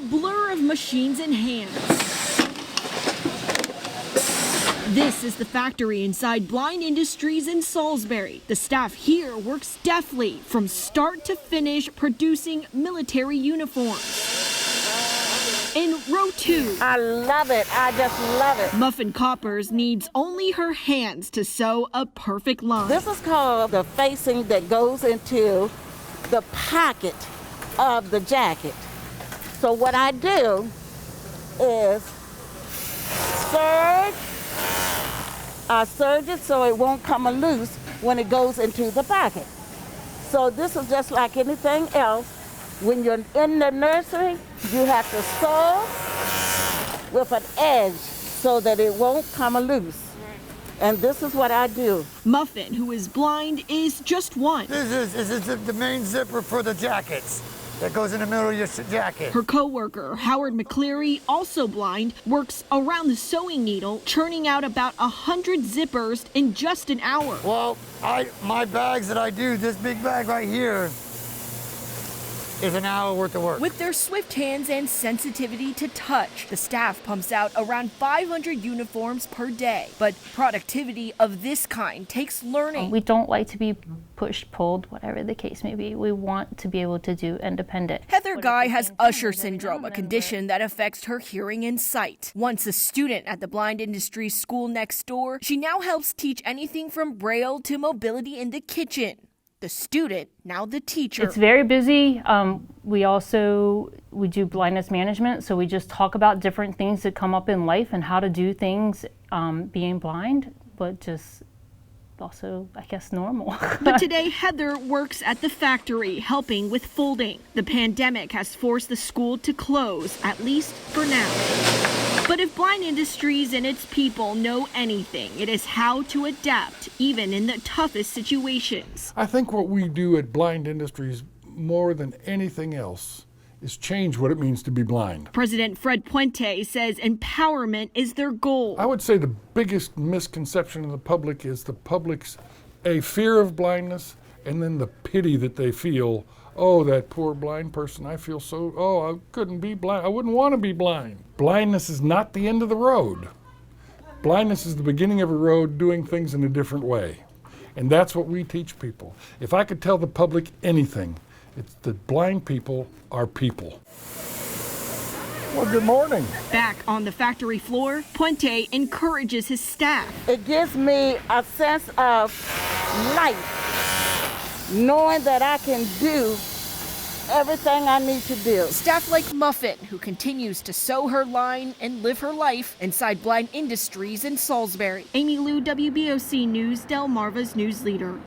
blur of machines and hands. This is the factory inside Blind Industries in Salisbury. The staff here works deftly from start to finish producing military uniforms. In row 2, I love it. I just love it. Muffin Coppers needs only her hands to sew a perfect line. This is called the facing that goes into the pocket of the jacket. So what I do is serge. I serge it so it won't come loose when it goes into the pocket. So this is just like anything else. When you're in the nursery, you have to sew with an edge so that it won't come loose. And this is what I do. Muffin, who is blind, is just one. This is the main zipper for the jackets that goes in the middle of your jacket. Her co-worker, Howard McCleary, also blind, works around the sewing needle, churning out about 100 zippers in just an hour. Well, my bags that I do, this big bag right here, is an hour worth of work. With their swift hands and sensitivity to touch, the staff pumps out around 500 uniforms per day. But productivity of this kind takes learning. We don't like to be pushed, pulled, whatever the case may be. We want to be able to do independent. Heather Guy has Usher syndrome, a condition that affects her hearing and sight. Once a student at the Blind Industries school next door, she now helps teach anything from Braille to mobility in the kitchen. The student, now the teacher. It's very busy. We do blindness management, so we just talk about different things that come up in life and how to do things being blind, but just also, I guess, normal. But today, Heather works at the factory, helping with folding. The pandemic has forced the school to close, at least for now. But if Blind Industries and its people know anything, it is how to adapt, even in the toughest situations. I think what we do at Blind Industries more than anything else is change what it means to be blind. President Fred Puente says empowerment is their goal. I would say the biggest misconception of the public is the public's a fear of blindness and then the pity that they feel. Oh, that poor blind person, I feel so, I couldn't be blind. I wouldn't want to be blind. Blindness is not the end of the road. Blindness is the beginning of a road doing things in a different way. And that's what we teach people. If I could tell the public anything, it's that blind people are people. Well, good morning. Back on the factory floor, Puente encourages his staff. It gives me a sense of life, knowing that I can do everything I need to do. Staff like Muffin, who continues to sew her line and live her life inside Blind Industries in Salisbury. Amy Lou, WBOC News, Delmarva's news leader.